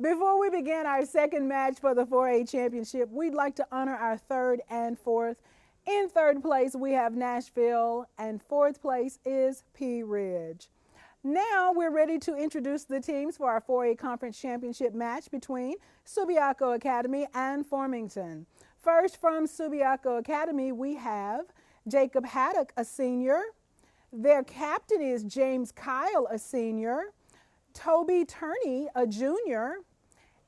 Before we begin our second match for the 4A championship, we'd like to honor our third and fourth. In third place, we have Nashville, and fourth place is Pea Ridge. Now we're ready to introduce the teams for our 4A conference championship match between Subiaco Academy and Farmington. First, from Subiaco Academy, we have Jacob Haddock, a senior. Their captain is James Kyle, a senior. Toby Turney, a junior.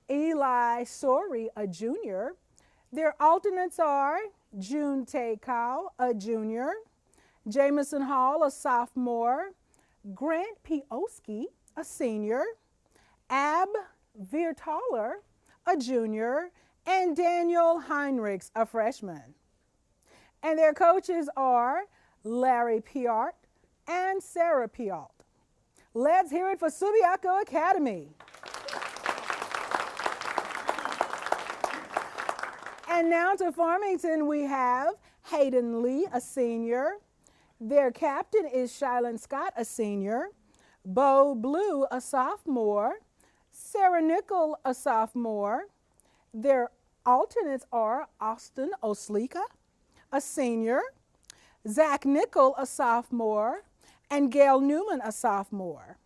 Eli Sorey, a junior. Their alternates are June Tay Cow, a junior. Jamison Hall, a sophomore. Grant Pioski, a senior. Ab Viertaler, a junior. And Daniel Heinrichs, a freshman. And their coaches are Larry Piart and Sarah Pialt. Let's hear it for Subiaco Academy. And now to Farmington, we have Hayden Lee, a senior. Their captain is Shylon Scott, a senior. Bo Blue, a sophomore. Sarah Nickel, a sophomore. Their alternates are Austin Oslika, a senior. Zach Nickel, a sophomore. And Gail Newman, a sophomore.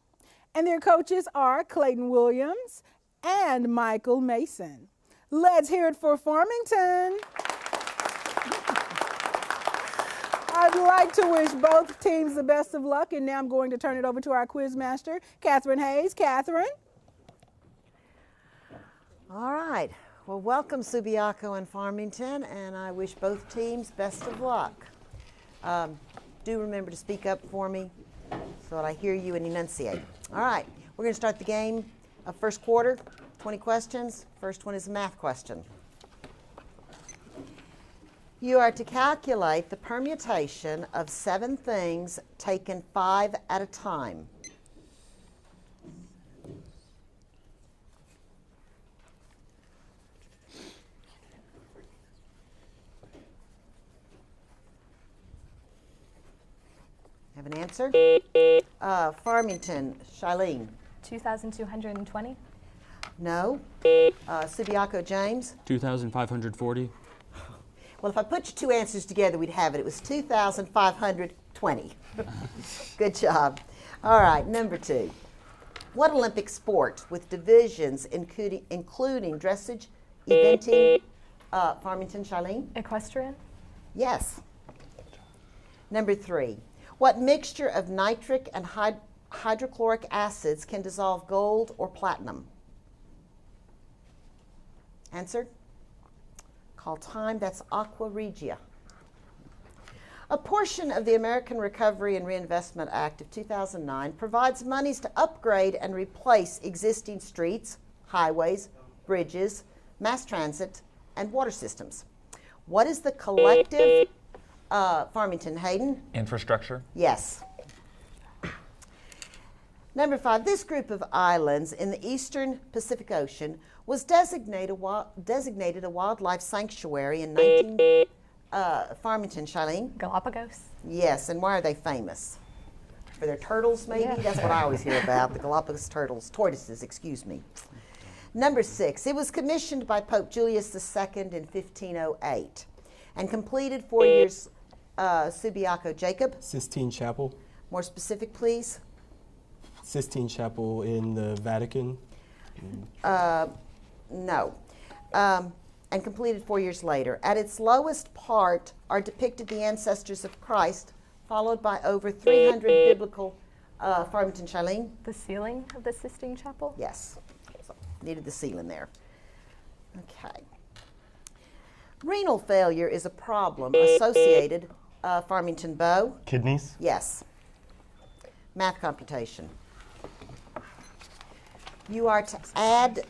And their coaches are Clayton Williams and Michael Mason. Let's hear it for Farmington. I'd like to wish both teams the best of luck, and now I'm going to turn it over to our quiz master, Catherine Hayes. Catherine? All right. Well, welcome Subiaco and Farmington, and I wish both teams best of luck. Do remember to speak up for me so that I hear you and enunciate. All right, we're going to start the game of first quarter, 20 questions. First one is a math question. You are to calculate the permutation of 7 things taken 5 at a time. Have an answer? Farmington, Shylene. 2,220. No. Subiaco, James. 2,540. Well, if I put your two answers together, we'd have it. It was 2,520. Good job. All right, number 2. What Olympic sport with divisions including dressage, eventing, Farmington, Shylene? Equestrian. Yes. Number 3. What mixture of nitric and hydrochloric acids can dissolve gold or platinum? Answer? Call time. That's aqua regia. A portion of the American Recovery and Reinvestment Act of 2009 provides monies to upgrade and replace existing streets, highways, bridges, mass transit, and water systems. What is the collective Farmington, Hayden? Infrastructure? Yes. Number 5, this group of islands in the eastern Pacific Ocean was designated a wildlife sanctuary in Farmington, Shylene? Galapagos. Yes, and why are they famous? For their turtles, maybe? Yeah. That's what I always hear about, the Galapagos tortoises, excuse me. Number 6, it was commissioned by Pope Julius II in 1508 and completed 4 years. Subiaco, Jacob? Sistine Chapel. More specific, please. Sistine Chapel in the Vatican. No. And completed 4 years later. At its lowest part are depicted the ancestors of Christ, followed by over 300 biblical, Farmington, Shylene? The ceiling of the Sistine Chapel? Yes. So, needed the ceiling there. Okay. Renal failure is a problem associated, Farmington, Bow? Kidneys? Yes. Math computation. You are to add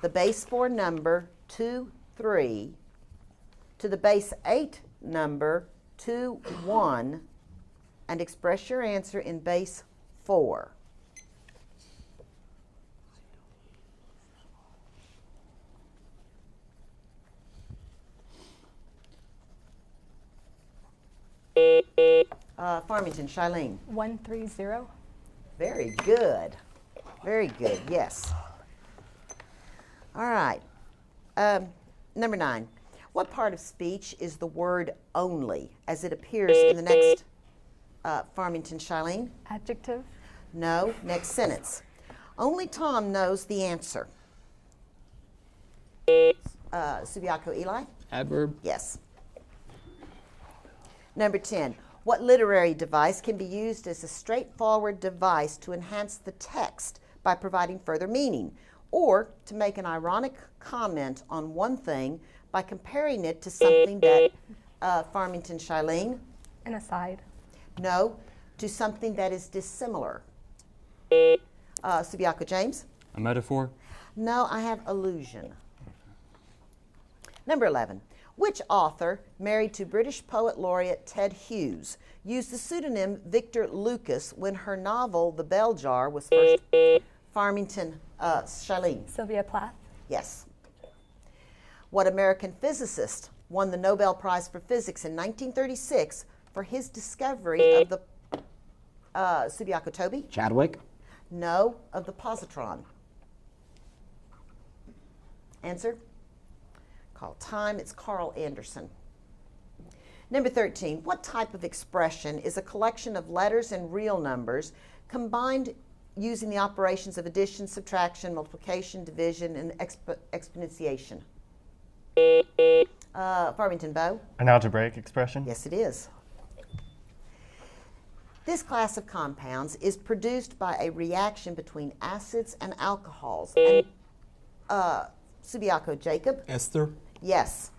the base 4 number 2, 3 to the base 8 number 2, 1 and express your answer in base 4. Farmington, Shylene. 130. Very good. Very good, yes. All right. Number 9. What part of speech is the word only as it appears in the next Farmington, Charlene? Adjective. No. Next sentence. Only Tom knows the answer. Subiaco, Eli? Adverb. Yes. Number 10. What literary device can be used as a straightforward device to enhance the text by providing further meaning, or to make an ironic comment on one thing by comparing it to something that, Farmington, Charlene? An aside. No, to something that is dissimilar. Subiaco, James? A metaphor. No, I have allusion. Number 11. Which author, married to British poet laureate Ted Hughes, used the pseudonym Victor Lucas when her novel The Bell Jar was first? Farmington, Charlene? Sylvia Plath. Yes. What American physicist won the Nobel Prize for Physics in 1936 for his discovery of the Subiaco, Toby? Chadwick. No, of the positron. Answer? Call time. It's Carl Anderson. Number 13. What type of expression is a collection of letters and real numbers combined using the operations of addition, subtraction, multiplication, division, and exponentiation? Farmington, Bo? An algebraic expression? Yes, it is. This class of compounds is produced by a reaction between acids and alcohols. And Subiaco, Jacob? Esther. Yes.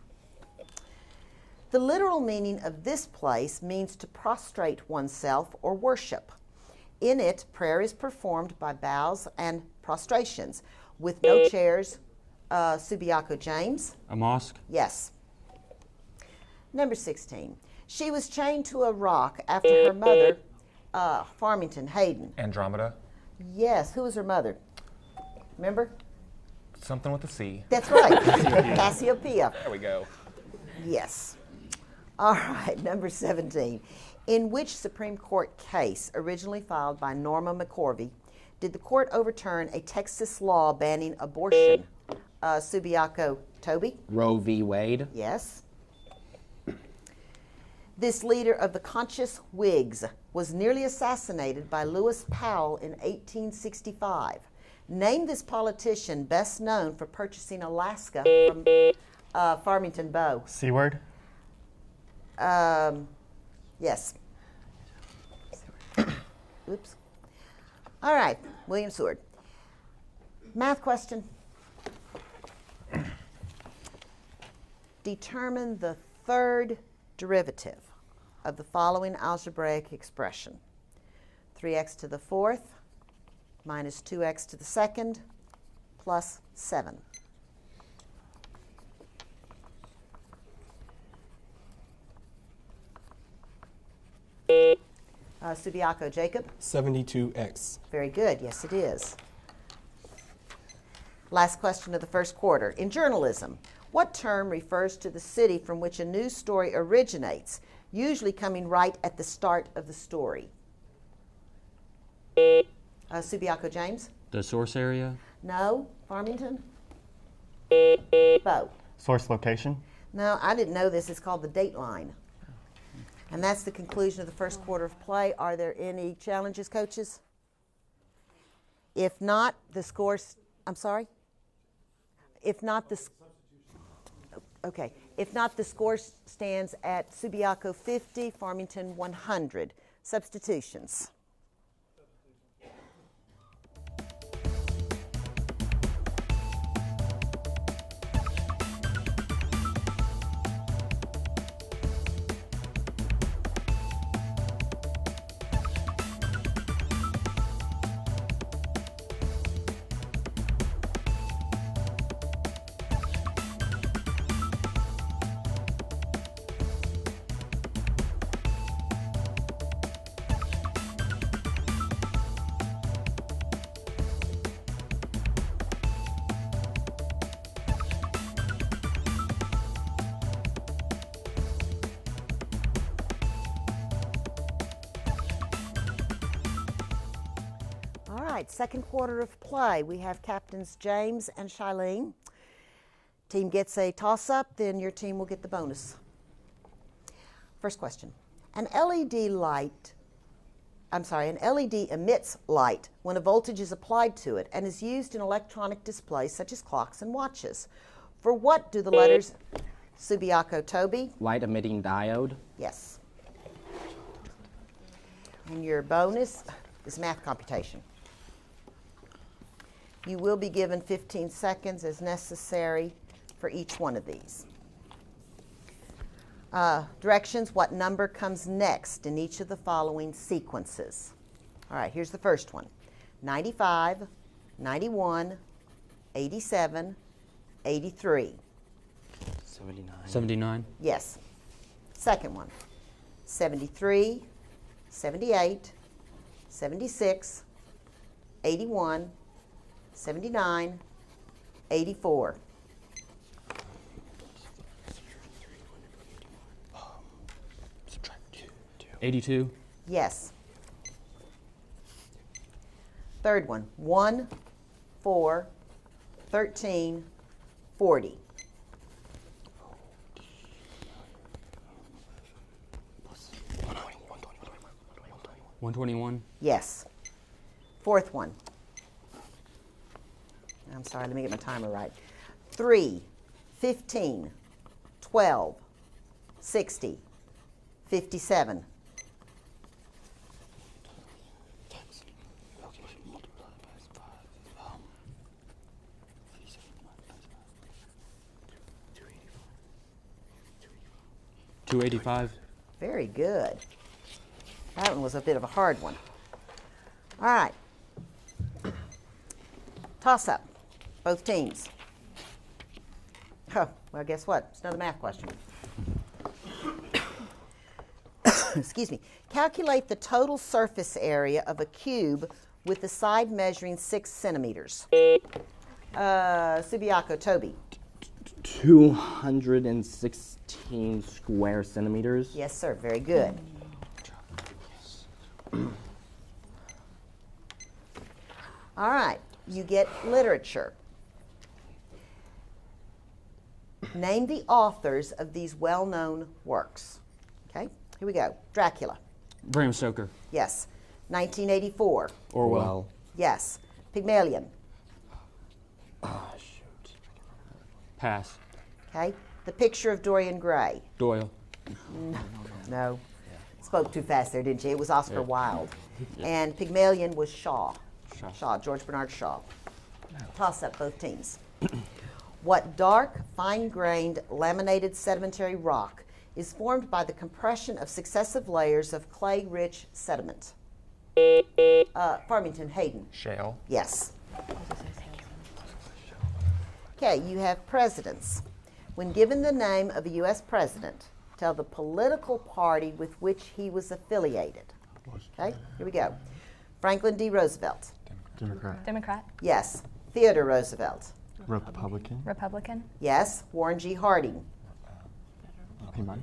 The literal meaning of this place means to prostrate oneself or worship. In it, prayer is performed by bows and prostrations with no chairs. Subiaco, James? A mosque. Yes. Number 16. She was chained to a rock after her mother, Farmington, Hayden. Andromeda. Yes. Who was her mother? Remember? Something with a C. That's right. Cassiopeia. There we go. Yes. All right, number 17. In which Supreme Court case, originally filed by Norma McCorvey, did the court overturn a Texas law banning abortion? Subiaco, Toby? Roe v. Wade. Yes. This leader of the conscious Whigs was nearly assassinated by Lewis Powell in 1865. Name this politician best known for purchasing Alaska from Farmington, Bo. C-word? Yes. Oops. All right, William Seward. Math question. Determine the third derivative of the following algebraic expression. 3x to the fourth minus 2x to the second plus 7. Subiaco, Jacob? 72x. Very good. Yes, it is. Last question of the first quarter. In journalism, what term refers to the city from which a news story originates, usually coming right at the start of the story? Subiaco, James? The source area. No. Farmington? Bo? Source location? No, I didn't know this. It's called the date line. And that's the conclusion of the first quarter of play. Are there any challenges, coaches? If not, the scores, I'm sorry? If not, okay. If not, the score stands at Subiaco 50, Farmington 100. Substitutions. right, second quarter of play. We have Captains James and Shailene. Team gets a toss-up, then your team will get the bonus. First question. An LED emits light when a voltage is applied to it and is used in electronic displays such as clocks and watches. For what do the letters Subiaco, Toby? Light emitting diode. Yes. And your bonus is math computation. You will be given 15 seconds as necessary for each one of these. Directions, what number comes next in each of the following sequences? All right, here's the first one. 95, 91, 87, 83. 79. 79. Yes. Second one. 73, 78, 76, 81, 79, 84. 82. Yes. Third one. 1, 4, 13, 40. 121. Yes. Fourth one. I'm sorry, let me get my timer right. 3, 15, 12, 60, 57. 285. Very good. That one was a bit of a hard one. All right. Toss up, both teams. Oh, well, guess what? It's another math question. Excuse me. Calculate the total surface area of a cube with the side measuring 6 centimeters. Subiaco, Toby. 216 square centimeters. Yes, sir. Very good. All right. You get literature. Name the authors of these well-known works. Okay, here we go. Dracula. Bram Stoker. Yes. 1984. Orwell. Yes. Pygmalion. Pass. Okay. The Picture of Dorian Gray. Doyle. No. Spoke too fast there, didn't you? It was Oscar Wilde. And Pygmalion was Shaw. George Bernard Shaw. Toss up both teams. What dark, fine-grained, laminated sedimentary rock is formed by the compression of successive layers of clay-rich sediment? Farmington, Hayden. Shale. Yes. Okay, you have presidents. When given the name of a U.S. president, tell the political party with which he was affiliated. Okay, here we go. Franklin D. Roosevelt. Democrat. Democrat. Yes. Theodore Roosevelt. Republican. Republican. Yes. Warren G. Harding. Peabody.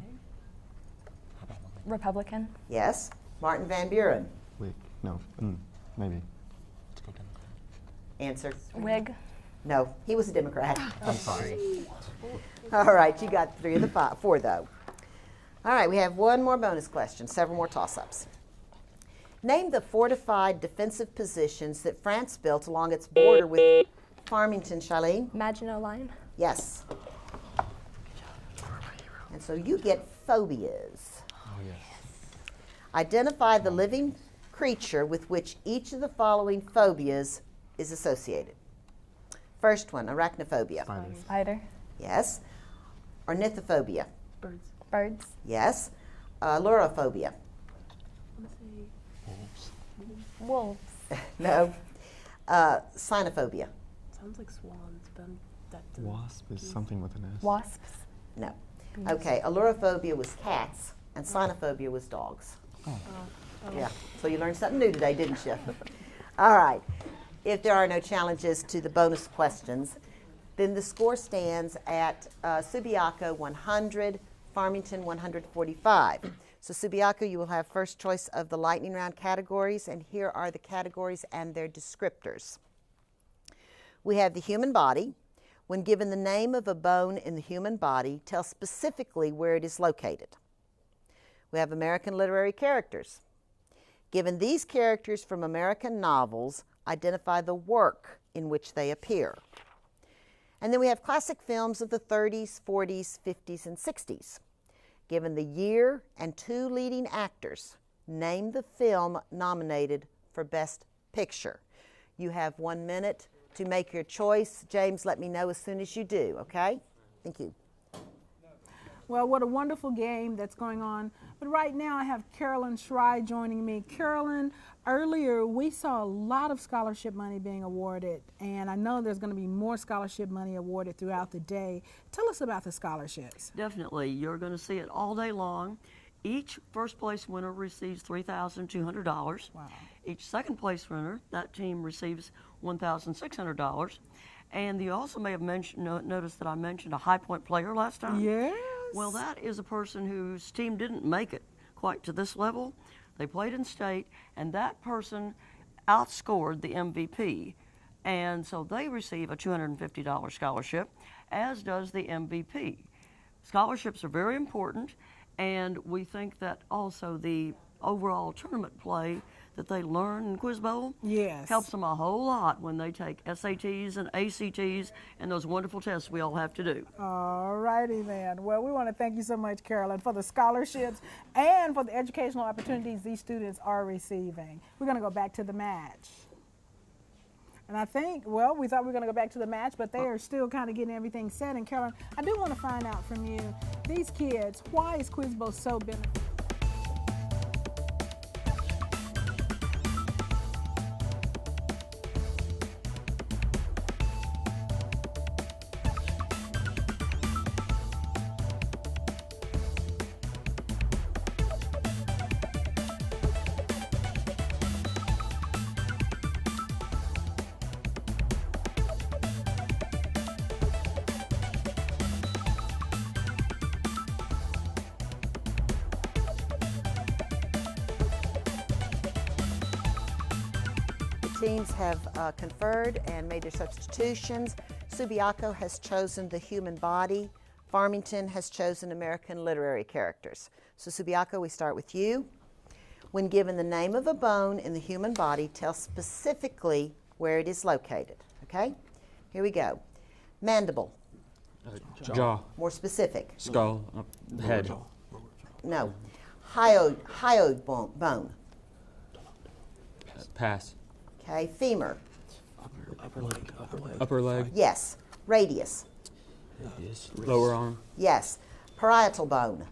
Republican. Yes. Martin Van Buren. Wait, no, maybe. Answer. Whig. No, he was a Democrat. I'm sorry. All right, you got 3 of the 4, though. All right, we have one more bonus question, several more toss-ups. Name the fortified defensive positions that France built along its border with Farmington, Shailene. Maginot Line. Yes. And so you get phobias. Oh, yes. Identify the living creature with which each of the following phobias is associated. First one, arachnophobia. Spiders. Spider. Yes. Ornithophobia. Birds. Yes. Lorophobia. Wolves. No. Cynophobia. Sounds like swans, but that doesn't. Wasp is something with an S. Wasps. No. Okay, allurophobia was cats, and cynophobia was dogs. Yeah, so you learned something new today, didn't you? All right. If there are no challenges to the bonus questions, then the score stands at Subiaco 100, Farmington 145. So Subiaco, you will have first choice of the lightning round categories, and here are the categories and their descriptors. We have the human body. When given the name of a bone in the human body, tell specifically where it is located. We have American literary characters. Given these characters from American novels, identify the work in which they appear. And then we have classic films of the 30s, 40s, 50s, and 60s. Given the year and 2 leading actors, name the film nominated for Best Picture. You have 1 minute to make your choice. James, let me know as soon as you do, okay? Thank you. Well, what a wonderful game that's going on. But right now I have Carolyn Schry joining me. Carolyn, earlier we saw a lot of scholarship money being awarded, and I know there's going to be more scholarship money awarded throughout the day. Tell us about the scholarships. Definitely. You're going to see it all day long. Each first place winner receives $3,200. Wow. Each second place winner, that team receives $1,600. And you also may have noticed that I mentioned a high point player last time. Yes. Well, that is a person whose team didn't make it quite to this level. They played in state, and that person outscored the MVP. And so they receive a $250 scholarship, as does the MVP. Scholarships are very important, and we think that also the overall tournament play that they learn in Quiz Bowl helps them a whole lot when they take SATs and ACTs and those wonderful tests we all have to do. All righty then. Well, we want to thank you so much, Carolyn, for the scholarships and for the educational opportunities these students are receiving. We're going to go back to the match. And I think, well, we thought we were going to go back to the match, but they are still kind of getting everything set. And Carolyn, I do want to find out from you, these kids, why is Quiz Bowl so beneficial? Teams have conferred and made their substitutions. Subiaco has chosen the human body. Farmington has chosen American literary characters. So Subiaco, we start with you. When given the name of a bone in the human body, tell specifically where it is located. Okay? Here we go. Mandible. Jaw. More specific. Skull. Head. No. Hyoid bone. Pass. Okay. Femur. Upper leg. Yes. Radius. Lower arm. Yes. Parietal bone.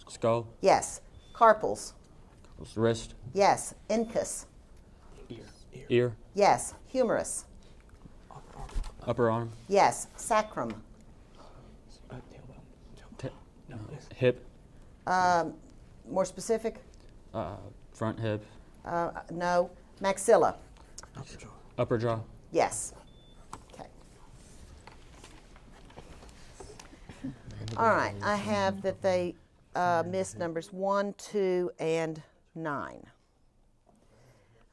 Skull. Yes. Carpals. Wrist. Yes. Incus. Ear. Yes. Humerus. Upper arm. Yes. Sacrum. Hip. More specific? Front hip. No. Maxilla. Upper jaw. Yes. Okay. All right. I have that they missed numbers 1, 2, and 9.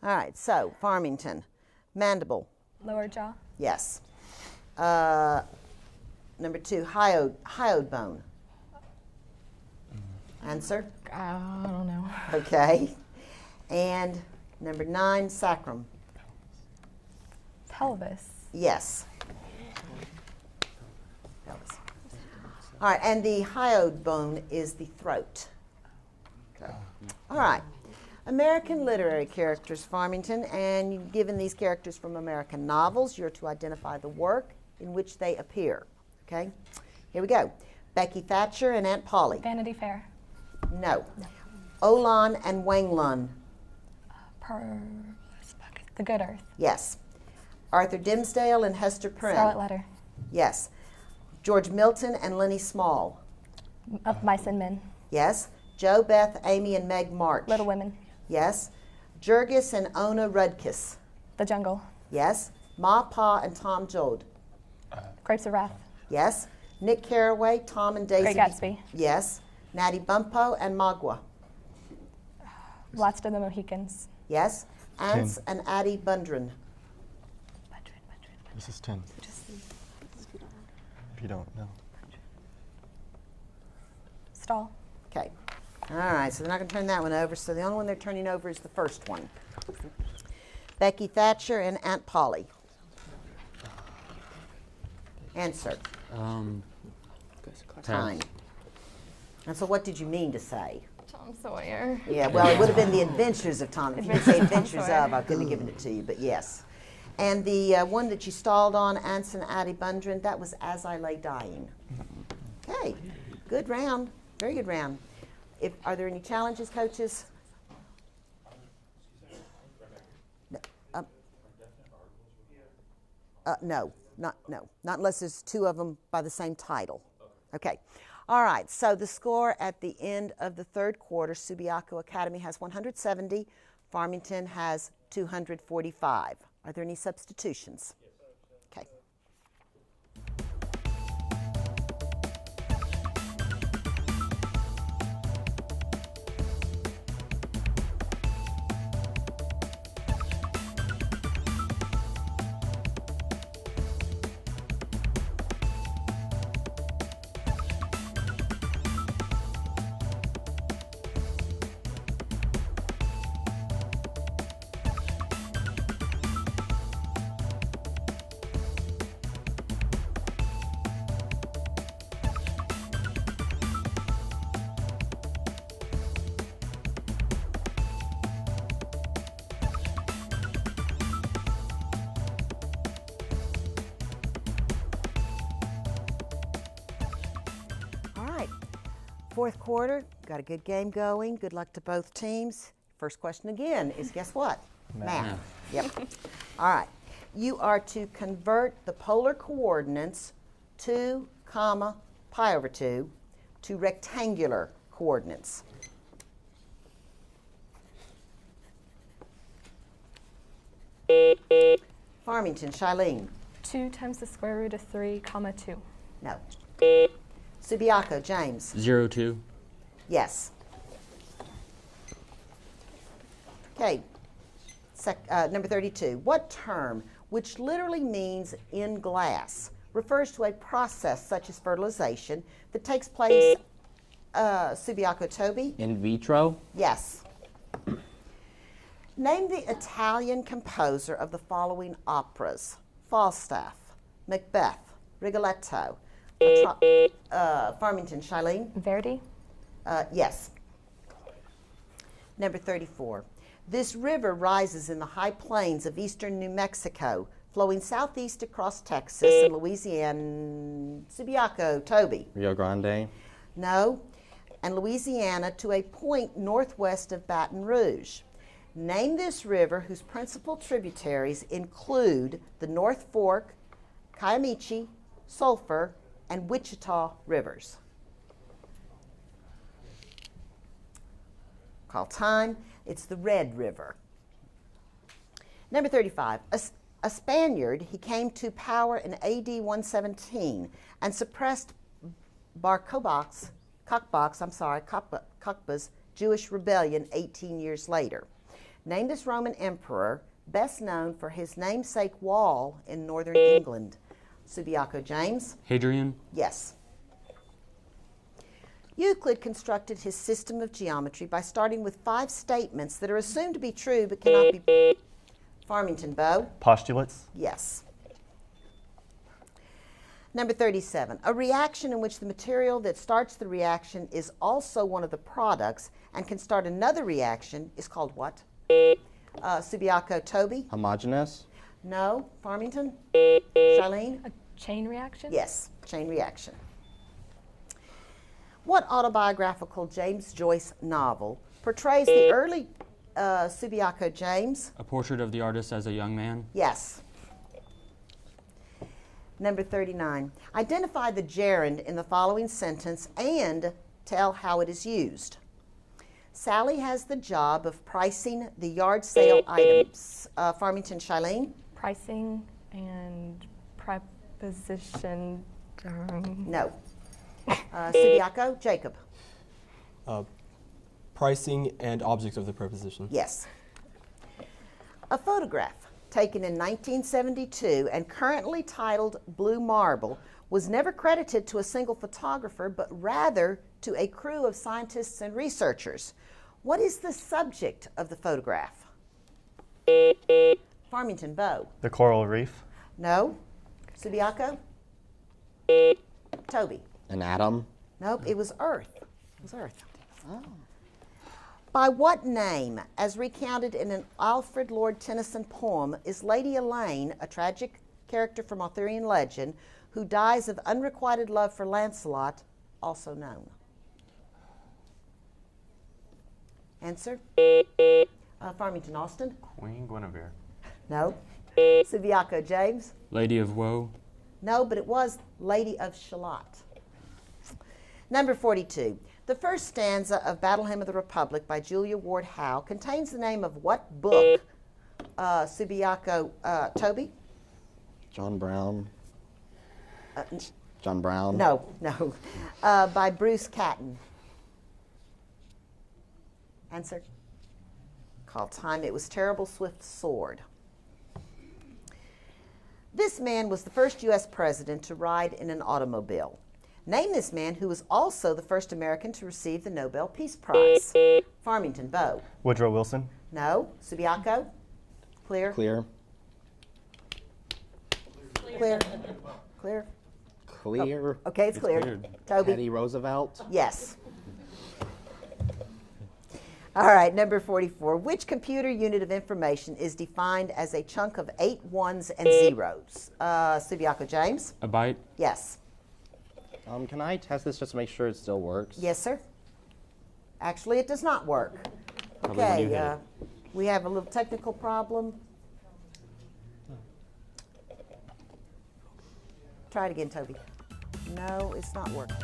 All right. So, Farmington. Mandible. Lower jaw. Yes. Number 2, hyoid bone. Answer? I don't know. Okay. And number 9, sacrum. Pelvis. Yes. Pelvis. All right, and the hyoid bone is the throat. Okay. All right. American literary characters, Farmington, and you've given these characters from American novels. You're to identify the work in which they appear. Okay? Here we go. Becky Thatcher and Aunt Polly. Vanity Fair. No. Olan and Wanglun. The Good Earth. Yes. Arthur Dimsdale and Hester Prynne. Scarlet Letter. Yes. George Milton and Lenny Small. Of Mice and Men. Yes. Jo Beth, Amy, and Meg March. Little Women. Yes. Jurgis and Ona Rudkis. The Jungle. Yes. Ma Pa and Tom Joad. Grapes of Wrath. Yes. Nick Carraway, Tom and Daisy. Great Gatsby. Yes. Natty Bumpo and Magua. Last of the Mohicans. Yes. Ants and Addie Bundren. This is 10. If you don't know. Stall. Okay. All right, so they're not going to turn that one over, so the only one they're turning over is the first one. Becky Thatcher and Aunt Polly. Answer. Time. And so what did you mean to say? Tom Sawyer. Yeah, well, it would have been the Adventures of Tom. If you didn't say Adventures of Adventures Tom of, I couldn't have given it to you, but yes. And the one that you stalled on, Anson Addie Bundren, that was As I Lay Dying. Okay, good round, very good round. Are there any challenges, coaches? No, not unless there's two of them by the same title. Okay. All right, so the score at the end of the third quarter, Subiaco Academy has 170, Farmington has 245. Are there any substitutions? Okay. Fourth quarter, got a good game going. Good luck to both teams. First question again is guess what? Math. Yep. All right. You are to convert the polar coordinates 2, pi over 2 to rectangular coordinates. Farmington, Shailene. 2 times the square root of 3, 2. No. Subiaco, James. 0.2. Yes. Okay. Number 32. What term, which literally means in glass, refers to a process such as fertilization that takes place, Subiaco, Toby? In vitro? Yes. Name the Italian composer of the following operas: Falstaff, Macbeth, Rigoletto. Farmington, Shailene? Verdi? Yes. Number 34. This river rises in the high plains of eastern New Mexico, flowing southeast across Texas and Louisiana. Subiaco, Toby? Rio Grande? No. And Louisiana to a point northwest of Baton Rouge. Name this river whose principal tributaries include the North Fork, Kiamichi, Sulphur, and Wichita rivers. Call time. It's the Red River. Number 35. A Spaniard, he came to power in AD 117 and suppressed Bar Kokhba's Jewish rebellion 18 years later. Name this Roman emperor, best known for his namesake wall in northern England. Subiaco, James? Hadrian? Yes. Euclid constructed his system of geometry by starting with 5 statements that are assumed to be true but cannot be. Farmington, Bo? Postulates? Yes. Number 37. A reaction in which the material that starts the reaction is also one of the products and can start another reaction is called what? Subiaco, Toby? Homogeneous? No. Farmington? Shailene? A chain reaction? Yes, chain reaction. What autobiographical James Joyce novel portrays the early Subiaco, James? A Portrait of the Artist as a Young Man? Yes. Number 39. Identify the gerund in the following sentence and tell how it is used. Sally has the job of pricing the yard sale items. Farmington, Shailene? Pricing and preposition. No. Subiaco, Jacob? Pricing and object of the proposition. Yes. A photograph taken in 1972 and currently titled Blue Marble was never credited to a single photographer, but rather to a crew of scientists and researchers. What is the subject of the photograph? Farmington, Bo. The coral reef. No. Subiaco? Toby. An atom. Nope, it was Earth. It was Earth. Oh. By what name, as recounted in an Alfred Lord Tennyson poem, is Lady Elaine, a tragic character from Arthurian legend, who dies of unrequited love for Lancelot, also known? Answer? Farmington, Austin? Queen Guinevere. No. Subiaco, James? Lady of Woe. No, but it was Lady of Shalott. Number 42. The first stanza of Battle Hymn of the Republic by Julia Ward Howe contains the name of what book? Subiaco, Toby? John Brown. John Brown. No. By Bruce Catton. Answer? Call time. It was Terrible Swift Sword. This man was the first U.S. president to ride in an automobile. Name this man who was also the first American to receive the Nobel Peace Prize. Farmington, Bo. Woodrow Wilson. No. Subiaco? Clear? Clear. Clear. Clear? Clear. Oh, okay, it's clear. cleared. Toby? Teddy Roosevelt. Yes. All right, number 44. Which computer unit of information is defined as a chunk of 8 ones and zeros? Subiaco, James? A byte. Yes. Can I test this just to make sure it still works? Yes, sir. Actually, it does not work. Probably when you hit Okay, it. we have a little technical problem. Try it again, Toby. No, it's not working.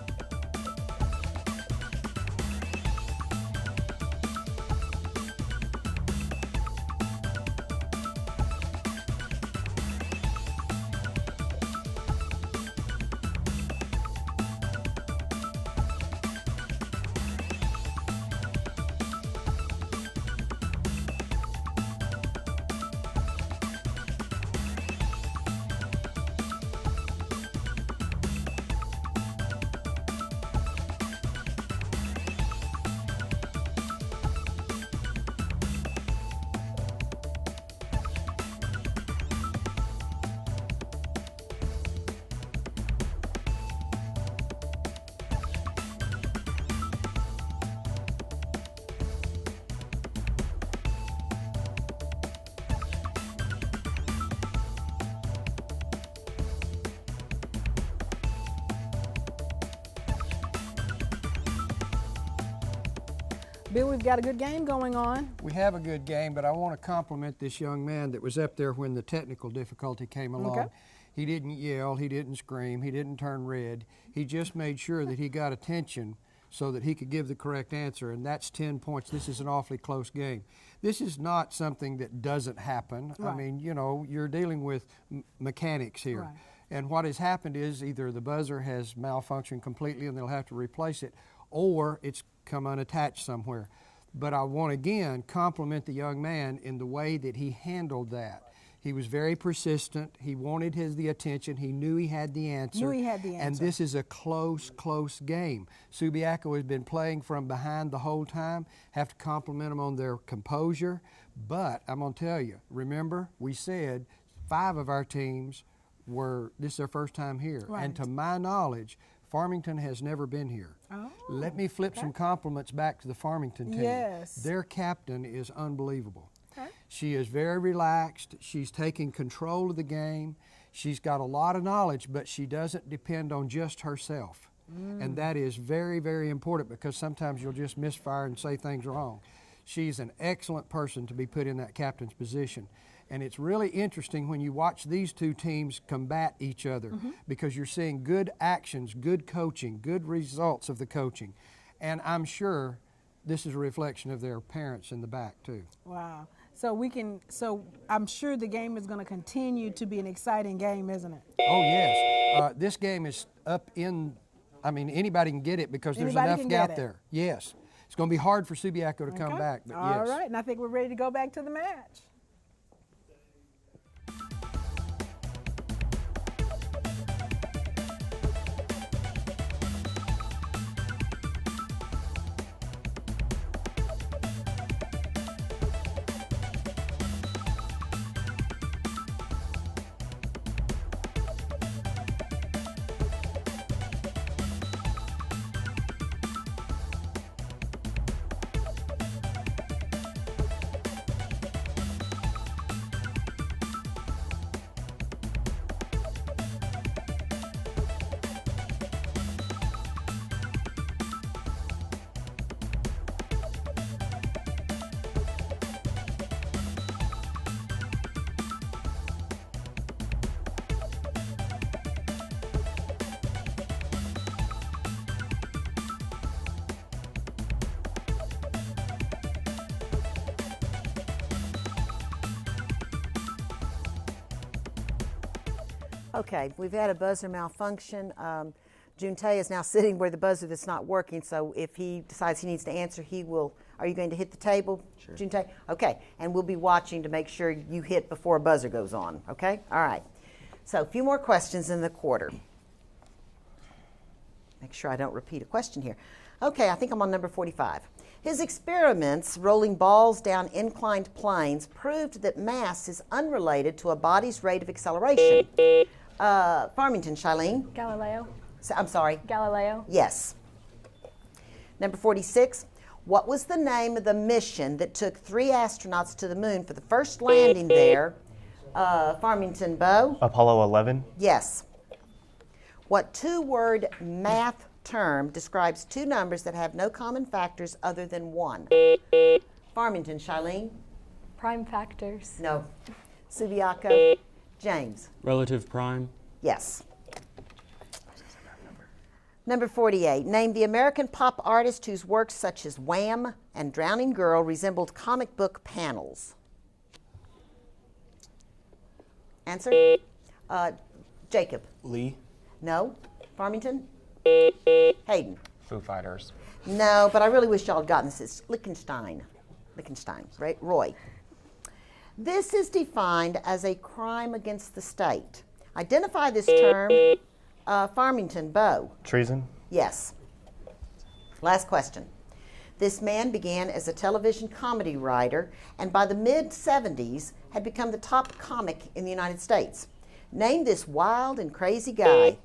Bill, we've got a good game going on. We have a good game, but I want to compliment this young man that was up there when the technical difficulty came along. Okay. He didn't yell, he didn't scream, he didn't turn red. He just made sure that he got attention so that he could give the correct answer, and that's 10 points. This is an awfully close game. This is not something that doesn't happen. Right. I mean, you know, you're dealing with mechanics here. Right. And what has happened is either the buzzer has malfunctioned completely and they'll have to replace it, or it's come unattached somewhere. But I want again compliment the young man in the way that he handled that. He was very persistent. He wanted the attention. He knew he had the answer. And this is a close game. Subiaco has been playing from behind the whole time. Have to compliment them on their composure. But I'm going to tell you, remember, we said 5 of our teams this is their first time here. Right. And to my knowledge, Farmington has never been here. Oh, Let me flip some compliments back to the Farmington team. Yes. Their captain is unbelievable. Okay. She is very relaxed. She's taking control of the game. She's got a lot of knowledge, but she doesn't depend on just herself. And that is very, very important because sometimes you'll just misfire and say things wrong. She's an excellent person to be put in that captain's position. And it's really interesting when you watch these two teams combat each other because you're seeing good actions, good coaching, good results of the coaching. And I'm sure this is a reflection of their parents in the back too. Wow. So I'm sure the game is going to continue to be an exciting game, isn't it? Oh, yes. This game is up in, I mean, anybody can get it because there's Anybody enough can get out it. there. Yes. It's going to be hard for Subiaco to come back, but All yes. right, and I think we're ready to go back to the match. Okay, we've had a buzzer malfunction. Junte is now sitting where the buzzer that's not working, so if he decides he needs to answer, he will. Are you going to hit the table, Sure. Junte? Okay, and we'll be watching to make sure you hit before a buzzer goes on, okay? All right. So a few more questions in the quarter. Make sure I don't repeat a question here. Okay, I think I'm on number 45. His experiments rolling balls down inclined planes proved that mass is unrelated to a body's rate of acceleration. Farmington, Shailene. Galileo. I'm sorry. Galileo. Yes. Number 46. What was the name of the mission that took 3 astronauts to the moon for the first landing there? Farmington, Bo? Apollo 11. Yes. What 2-word math term describes 2 numbers that have no common factors other than 1? Farmington, Shailene? Prime factors. No. Subiaco? James? Relative prime. Yes. Number 48. Name the American pop artist whose works such as Wham! And Drowning Girl resembled comic book panels. Answer? Jacob? Lee. No. Farmington? Hayden? Foo Fighters. No, but I really wish y'all had gotten this. It's Liechtenstein. Liechtenstein, right? Roy. This is defined as a crime against the state. Identify this term. Farmington, Bo. Treason. Yes. Last question. This man began as a television comedy writer and by the mid-70s had become the top comic in the United States. Name this wild and crazy guy.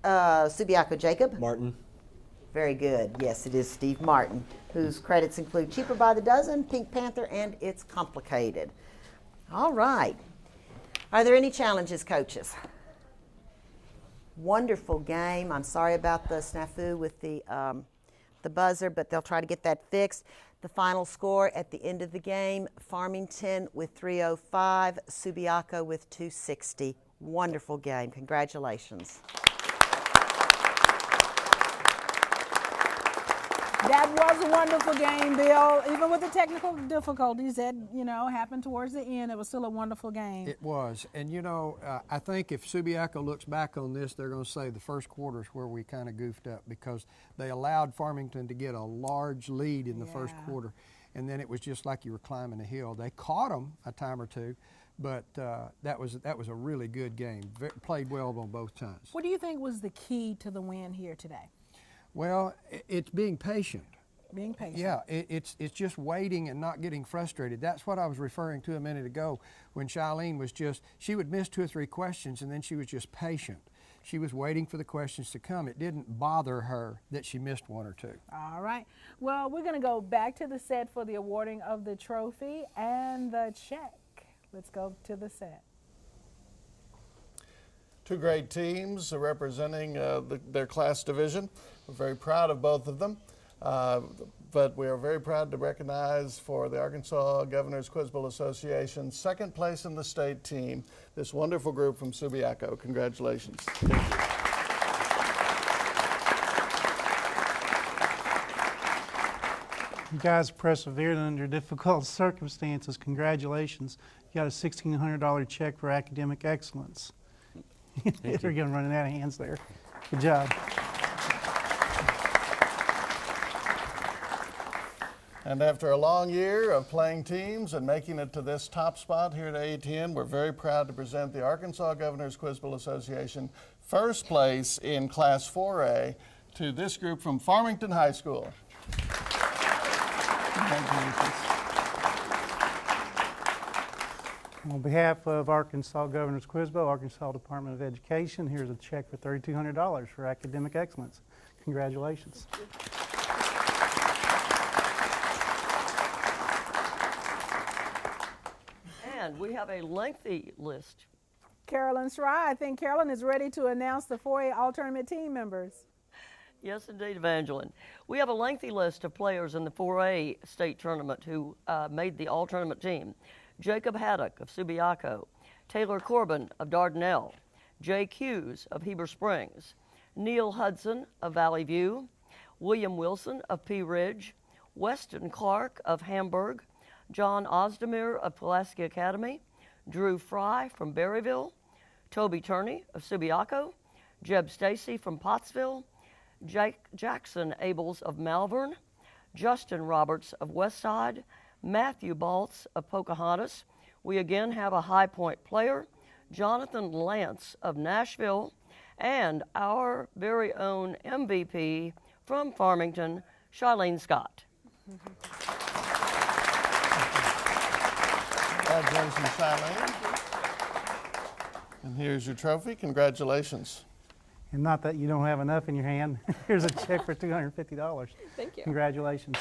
Subiaco, Jacob? Martin. Very good. Yes, it is Steve Martin, whose credits include Cheaper by the Dozen, Pink Panther, and It's Complicated. All right. Are there any challenges, coaches? Wonderful game. I'm sorry about the snafu with the buzzer, but they'll try to get that fixed. The final score at the end of the game, Farmington with 305, Subiaco with 260. Wonderful game. Congratulations. That was a wonderful game, Bill. Even with the technical difficulties that, happened towards the end, it was still a wonderful game. It was. And, I think if Subiaco looks back on this, they're going to say the first quarter is where we kind of goofed up because they allowed Farmington to get a large lead in the first quarter. And then it was just like you were climbing a hill. They caught them a time or two, but that was a really good game. Played well on both times. What do you think was the key to the win here today? Well, it's being patient. Being patient. Yeah, it's just waiting and not getting frustrated. That's what I was referring to a minute ago when Shailene was she would miss 2 or 3 questions and then she was just patient. She was waiting for the questions to come. It didn't bother her that she missed 1 or 2. All right. Well, we're going to go back to the set for the awarding of the trophy and the check. Let's go to the set. 2 great teams representing their class division. We're very proud of both of them, but we are very proud to recognize for the Arkansas Governor's Quiz Bowl Association, 2nd place in the state team, this wonderful group from Subiaco. Congratulations. You guys persevered under difficult circumstances. Congratulations. You got a $1,600 check for academic excellence. You're getting running out of hands there. Good job. And after a long year of playing teams and making it to this top spot here at AETN, we're very proud to present the Arkansas Governors Quiz Bowl Association first place in Class 4A to this group from Farmington High School. Congratulations. On behalf of Arkansas Governor's Quiz Bowl, Arkansas Department of Education, here's a check for $3,200 for academic excellence. Congratulations. And we have a lengthy list. Carolyn Schry, I think Carolyn is ready to announce the 4A All-Tournament team members. Yes, indeed, Evangeline. We have a lengthy list of players in the 4A state tournament who made the all-tournament team. Jacob Haddock of Subiaco, Taylor Corbin of Dardanelle, Jay Hughes of Heber Springs, Neil Hudson of Valley View, William Wilson of Pea Ridge, Weston Clark of Hamburg, John Ozdemir of Pulaski Academy, Drew Fry from Berryville, Toby Turney of Subiaco, Jeb Stacy from Pottsville, Jackson Abels of Malvern, Justin Roberts of Westside, Matthew Baltz of Pocahontas. We again have a High Point player, Jonathan Lance of Nashville, and our very own MVP from Farmington, Charlene Scott. Congratulations, Charlene. And here's your trophy. Congratulations. And not that you don't have enough in your hand, here's a check for $250. Thank you. Congratulations.